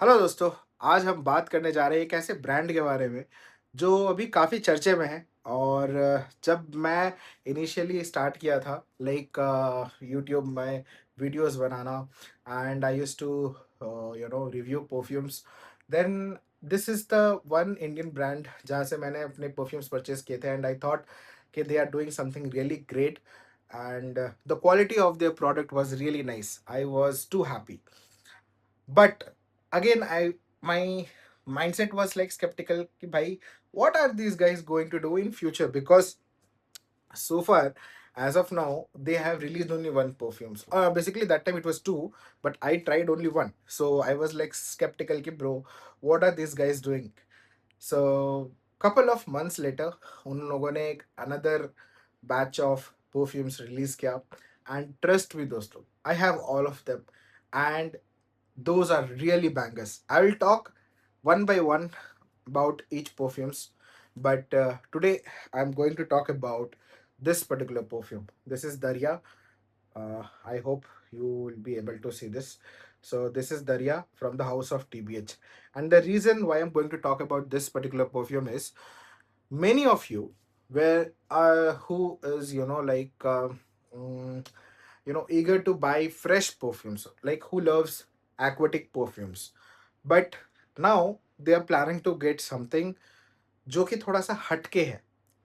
Hello दोस्तों, आज हम बात करने जा रहे हैं एक ऐसे ब्रांड के बारे में जो अभी काफ़ी चर्चे में है। और जब मैं इनिशियली स्टार्ट किया था लाइक यूट्यूब में वीडियोस बनाना and I used to review perfumes. Then this is the one Indian brand जहाँ से मैंने अपने परफ्यूम्स परचेज किए थे एंड आई थॉट कि they are doing something really great and the quality of their product was really nice. I was too happy, but again I my mindset was like skeptical कि भाई what are these guys going to do in future, because so far as of now they have released only one perfumes. Basically that time it was two, but I tried only one, so I was like skeptical कि bro what are these guys doing. So couple of months later उन लोगों ने एक another batch of perfumes release किया, and trust me दोस्तों, I have all of them and those are really bangers. I will talk one by one about each perfumes, but today I'm going to talk about this particular perfume. This is Darya. I hope you will be able to see this. So this is Darya from the house of TBH, and the reason why I'm going to talk about this particular perfume is many of you were who is mm, eager to buy fresh perfumes, like who loves aquatic perfumes, but now they are planning to get something जो कि थोड़ा सा हटके है,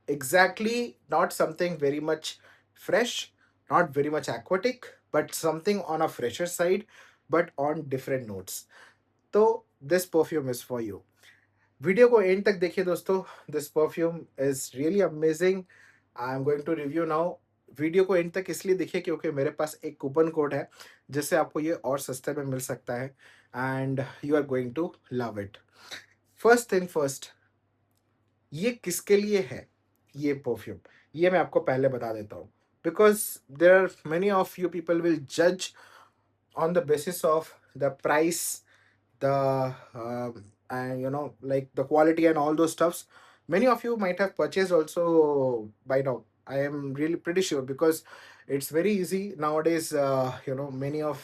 exactly not something very much fresh, not very much aquatic, but something on a fresher side but on different notes. तो this perfume is for you. Video को end तक देखिए दोस्तों, this perfume is really amazing. I am going to review now. Video को end तक इसलिए देखिए क्योंकि मेरे पास एक कूपन कोड है जिससे आपको ये और सस्ते में मिल सकता है and you are going to love it. First thing first, ये किसके लिए है ये परफ्यूम, ये मैं आपको पहले बता देता हूँ, because there are many of you people will जज on the basis of the price, the and like the quality and all those stuffs. Many of you might have purchased also by now, I am really pretty sure, because it's very easy nowadays. Many of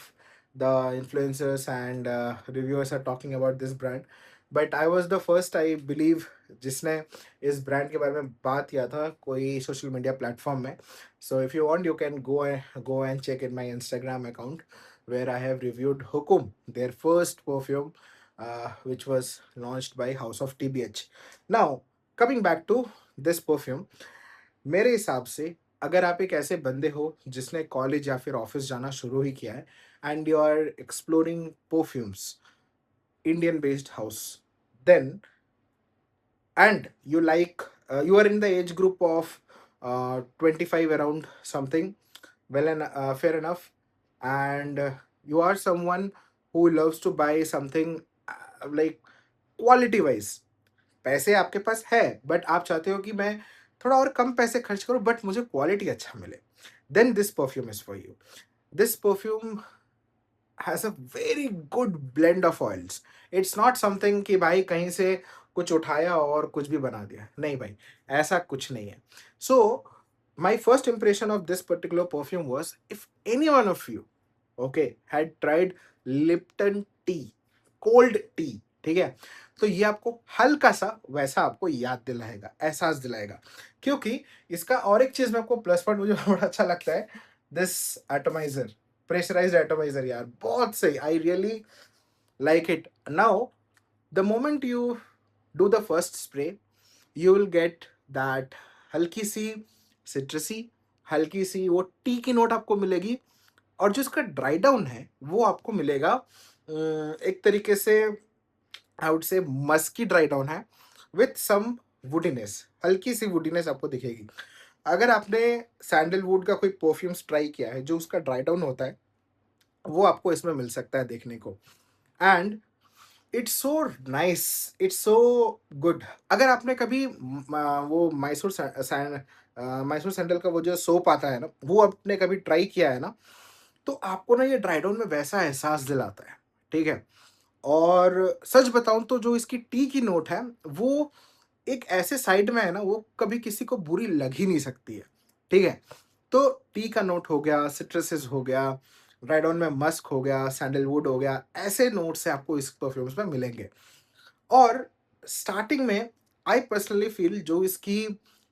the influencers and reviewers are talking about this brand, but I was the first, I believe, जिसने इस brand के बारे में बात किया था कोई social media platform में. So if you want, you can go and check in my Instagram account where I have reviewed Hukum, their first perfume, which was launched by House of TBH. Now, coming back to this perfume, मेरे हिसाब से अगर आप एक ऐसे बंदे हो जिसने कॉलेज या फिर ऑफिस जाना शुरू ही किया है and you are exploring perfumes, Indian based house, then and you like you are in the age group of 25 around something, well and fair enough, and you are someone who loves to buy something like quality wise, पैसे आपके पास है but आप चाहते हो कि मैं थोड़ा और कम पैसे खर्च करूं बट मुझे क्वालिटी अच्छा मिले, then this perfume is for you. This perfume has a very good blend of oils. It's not something कि भाई कहीं से कुछ उठाया और कुछ भी बना दिया, नहीं भाई, ऐसा कुछ नहीं है. So my first impression of this particular perfume was, if any one of you okay had tried Lipton T, cold T, ठीक है, तो ये आपको हल्का सा वैसा आपको याद दिलाएगा, एहसास दिलाएगा, क्योंकि इसका और एक चीज में आपको प्लस पॉइंट मुझे बड़ा अच्छा लगता है, दिस एटमाइजर, प्रेशराइज्ड एटमाइजर, यार बहुत सही, I really like it. Now, the moment you do the first spray, you will get that हल्की सी सिट्रसी, हल्की सी वो टी की नोट आपको मिलेगी, और जो इसका ड्राई डाउन है वो आपको मिलेगा एक तरीके से I would say musky dry down है विथ सम वुडीनेस, हल्की सी वुडीनेस आपको दिखेगी. अगर आपने सैंडलवुड का कोई परफ्यूम्स ट्राई किया है जो उसका ड्राई डाउन होता है, वो आपको इसमें मिल सकता है देखने को. And it's so nice, it's so good. अगर आपने कभी वो मैसूर सैंडल का वो जो सोप आता है ना, वो आपने कभी ट्राई किया है ना, तो आपको ना ये ड्राई डाउन में वैसा एहसास दिलाता है, ठीक है. और सच बताऊं तो जो इसकी टी की नोट है वो एक ऐसे साइड में है ना, वो कभी किसी को बुरी लग ही नहीं सकती है, ठीक है. तो टी का नोट हो गया, सिट्रसेस हो गया, राइड ऑन में मस्क हो गया, सैंडलवुड हो गया, ऐसे नोट्स आपको इस परफ्यूम्स में मिलेंगे। और स्टार्टिंग में आई पर्सनली फ़ील जो इसकी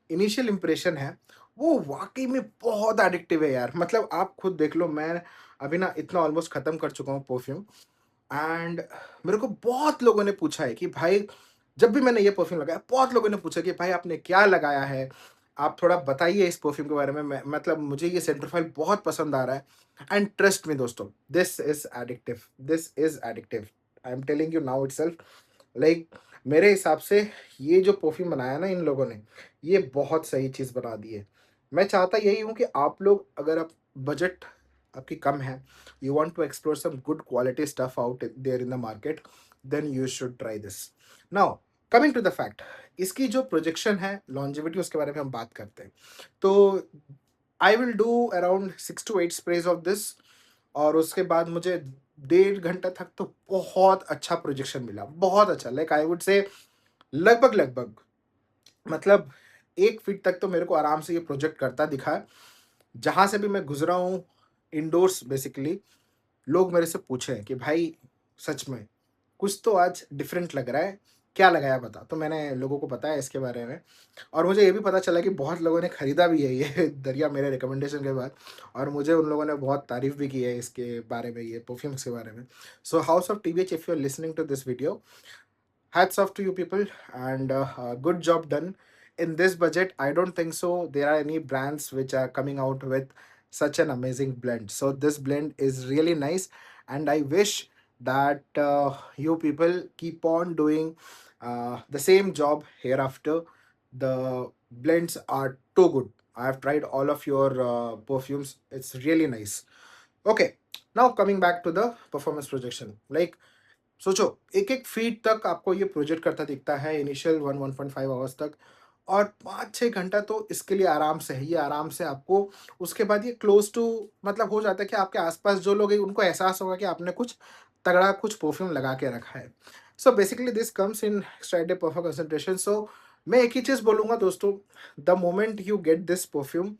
इनिशियल इंप्रेशन है, वो वाक़ई में बहुत एडिक्टिव है यार। मतलब आप खुद देख लो, मैं अभी ना इतना ऑलमोस्ट ख़त्म कर चुका हूँ परफ्यूम। एंड मेरे को बहुत लोगों ने पूछा है कि भाई, जब भी मैंने ये परफ्यूम लगाया, बहुत लोगों ने पूछा कि भाई आपने क्या लगाया है? आप थोड़ा बताइए इस परफ्यूम के बारे में। मैं मतलब मुझे ये सेंटर फाइल बहुत पसंद आ रहा है। एंड ट्रस्ट मी दोस्तों, this is addictive, this is addictive. I am telling you now itself. Like मेरे हिसाब से ये जो परफ्यूम बनाया ना इन लोगों ने, ये बहुत सही चीज़ बना दी है। मैं चाहता यही हूँ कि आप लोग, अगर आप बजट आपकी कम है, you want to explore some good quality stuff out there in the market, then you should try this. Now, coming to the fact, इसकी जो प्रोजेक्शन है, लॉन्जेविटी, उसके बारे में हम बात करते हैं। तो I will do around 6 to 8 sprays of this, और उसके बाद मुझे 1.5 घंटा तक तो बहुत अच्छा प्रोजेक्शन मिला, बहुत अच्छा। लाइक आई वुड से लगभग मतलब 1 फीट तक तो मेरे को आराम से ये प्रोजेक्ट करता दिखा है। जहाँ से भी मैं गुज़रा हूँ, इंडोर्स बेसिकली, लोग मेरे से पूछे कि भाई सच में कुछ तो आज डिफरेंट लग रहा है, क्या लगाया बता? तो मैंने लोगों को बताया इसके बारे में, और मुझे ये भी पता चला कि बहुत लोगों ने खरीदा भी है ये दरिया मेरे रिकमेंडेशन के बाद, और मुझे उन लोगों ने बहुत तारीफ़ भी की है इसके बारे में, ये परफ्यूम्स के बारे में। So house of TBH, if you are listening to this video, hats off to you people, and good job done. In this budget, I don't think so there are any brands which are coming out with such an amazing blend. So this blend is really nice, and I wish that you people keep on doing the same job hereafter. The blends are too good. I have tried all of your perfumes, it's really nice. Okay, now coming back to the performance projection. Like, सोचो, 1-1 feet तक आपको ये project करता दिखता है initial 1-1.5 hours तक, और 5-6 घंटा तो इसके लिए आराम से है। ये आराम से आपको, उसके बाद ये क्लोज़ टू, मतलब हो जाता है कि आपके आस-पास जो लोग हैं उनको एहसास होगा कि आपने कुछ तगड़ा कुछ परफ्यूम लगा के रखा है। So basically this comes in extractive perfume concentration. So मैं एक ही चीज़ बोलूँगा दोस्तों, the moment you get this perfume,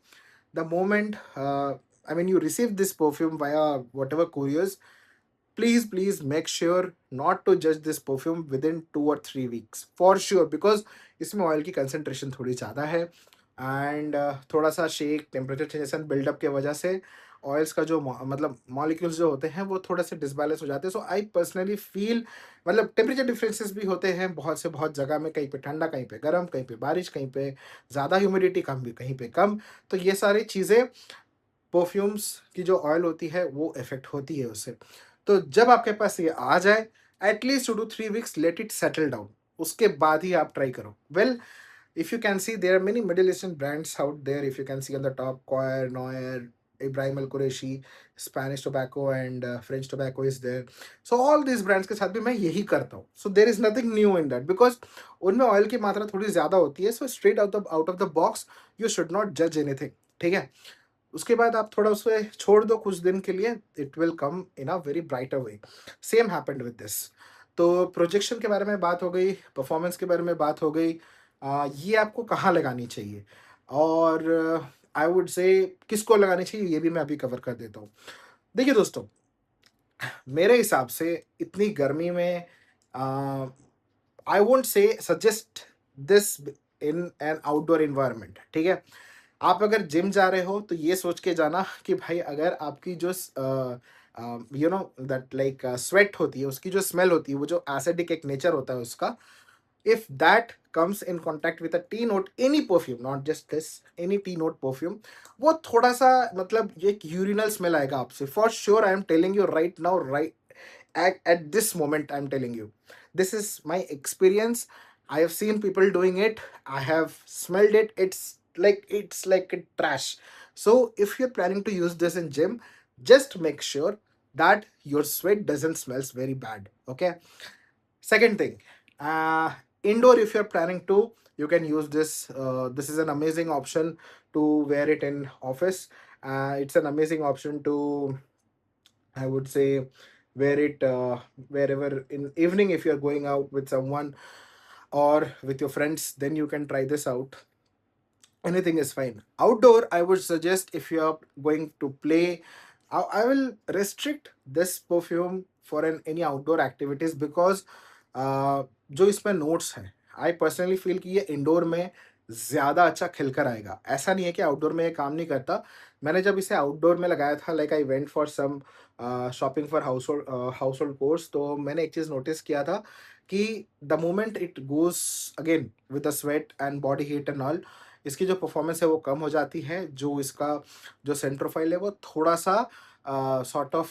the moment I mean you receive this perfume via whatever couriers, please make sure not to judge this perfume within 2 or 3 weeks for sure, because इसमें oil की concentration थोड़ी ज़्यादा है, and थोड़ा सा shake, temperature changes, buildup के वजह से ऑयल्स का जो मतलब मॉलिक्यूल्स जो होते हैं वो थोड़े से डिसबैलेंस हो जाते हैं। सो आई पर्सनली फील, मतलब टेम्परेचर डिफरेंसेस भी होते हैं बहुत से बहुत जगह में, कहीं पे ठंडा, कहीं पे गर्म, कहीं पे बारिश, कहीं पे ज़्यादा ह्यूमिडिटी, कम भी कहीं पे कम। तो ये सारी चीज़ें, परफ्यूम्स की जो ऑयल होती है वो इफ़ेक्ट होती है उससे। तो जब आपके पास ये आ जाए, at least 2 to 3 weeks let it settle down, उसके बाद ही आप ट्राई करो। Well, if you can see, there are many Middle Eastern brands out there. If you can see on the top, Coir, Noir, Ibrahim Al Qureshi, Spanish Tobacco, and French Tobacco is there. So all these brands के साथ भी मैं यही करता हूँ। So there is nothing new in that, because उनमें oil की मात्रा थोड़ी ज़्यादा होती है। So straight out of the box, you should not judge anything. ठीक है? उसके बाद आप थोड़ा उसे छोड़ दो कुछ दिन के लिए, it will come in a very brighter way. Same happened with this. तो प्रोजेक्शन के बारे में बात हो गई, परफॉर्मेंस के बारे में बात हो गई। ये आपको कहाँ लगानी चाहिए, और आई वुड से किसको लगानी चाहिए, ये भी मैं अभी कवर कर देता हूँ। देखिए दोस्तों, मेरे हिसाब से इतनी गर्मी में I won't say suggest this in an outdoor environment, ठीक है? आप अगर जिम जा रहे हो तो ये सोच के जाना कि भाई अगर आपकी जो you know that like sweat होती है, उसकी जो स्मेल होती है, वो जो एसिडिक एक नेचर होता है उसका, if that comes in contact with a tea note, any perfume, not just this, any tea note perfume, वो थोड़ा सा मतलब ये एक यूरिनल स्मेल आएगा आपसे for sure. I am telling you right now, right at this moment, I'm telling you, this is my experience. I have seen people doing it, I have smelled it, it's like a trash. So if you're planning to use this in gym, just make sure that your sweat doesn't smells very bad, okay? Second thing, indoor, if you're planning to, you can use this. This is an amazing option to wear it in office. It's an amazing option to, I would say, wear it wherever in evening if you're going out with someone or with your friends. Then you can try this out. Anything is fine. Outdoor, I would suggest if you're going to play I will restrict this perfume for any outdoor activities because जो इसमें notes हैं, I personally feel कि ये indoor में ज़्यादा अच्छा खिलकर आएगा। ऐसा नहीं है कि आउटडोर में ये काम नहीं करता। मैंने जब इसे आउटडोर में लगाया था, like I went for some shopping for household chores, तो मैंने एक चीज़ नोटिस किया था कि the moment it goes again with the sweat and body heat and all, इसकी जो परफॉर्मेंस है वो कम हो जाती है। जो इसका जो सेंट प्रोफाइल है वो थोड़ा-सा sort of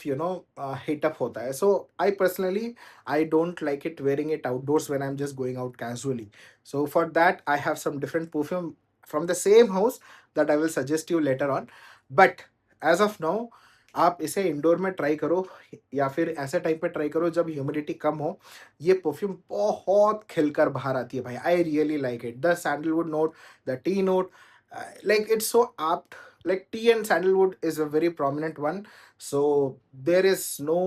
heat up होता है। So I personally, I don't like it wearing it outdoors when I'm just going out casually. So for that I have some different perfume from the same house that I will suggest you later on. But as of now, आप इसे indoor में try करो या फिर ऐसे time पे try करो जब ह्यूमिडिटी कम हो। ये परफ्यूम बहुत खिलकर बाहर आती है भाई। I really like it. The sandalwood note, the T note, like it's so apt. Like tea and sandalwood is a very prominent one, so there is no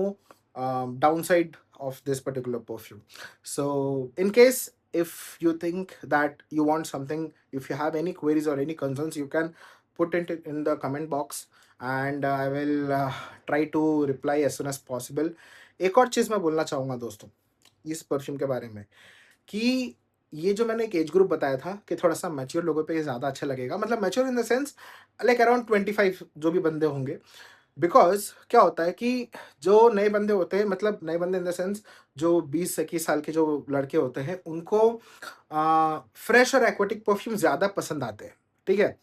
downside of this particular perfume. So in case if you think that you want something, if you have any queries or any concerns, you can put it in the comment box, and I will try to reply as soon as possible. एक और चीज़ मैं बोलना चाहूँगा दोस्तों इस perfume के बारे में, कि ये जो मैंने एक एज ग्रुप बताया था कि थोड़ा-सा मैच्योर लोगों पे ये ज़्यादा अच्छा लगेगा, मतलब mature in the sense like around 25 जो भी बंदे होंगे। बिकॉज़ क्या होता है कि जो नए बंदे होते हैं, मतलब नए बंदे इन द सेंस जो 20 से 21 साल के जो लड़के होते हैं, उनको फ्रेश और एक्वाटिक परफ्यूम ज़्यादा पसंद आते हैं, ठीक है?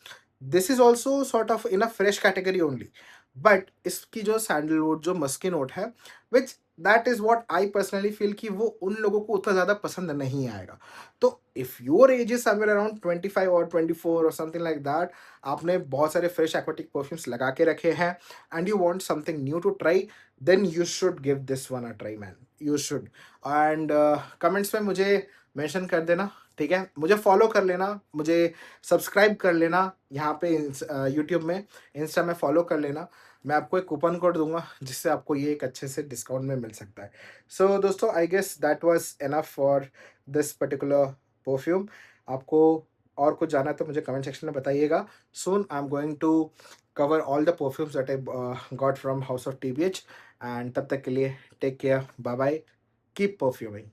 This is also sort of in a fresh category only, but इसकी जो सैंडलवुड, जो मस्की नोट है, which that is what I personally feel कि वो उन लोगों को उतना ज़्यादा पसंद नहीं आएगा। तो if your age is somewhere around 25 और 24 और समथिंग लाइक दैट, आपने बहुत सारे फ्रेश एक्वाटिक परफ्यूम्स लगा के रखे हैं and you want something new to try, then you should give this one a try, man. You should. And comments में मुझे मेंशन कर देना, ठीक है? मुझे फॉलो कर लेना, मुझे सब्सक्राइब कर लेना यहाँ पे यूट्यूब में, इंस्टा में फॉलो कर लेना। मैं आपको एक कूपन कोड दूँगा जिससे आपको ये एक अच्छे से डिस्काउंट में मिल सकता है। सो दोस्तों, I guess that was enough for this particular perfume. आपको और कुछ जानना है तो मुझे कमेंट सेक्शन में बताइएगा। Soon I'm going to cover all the perfumes that I got from House of TBH, and तब तक के लिए take care, bye bye, keep perfuming.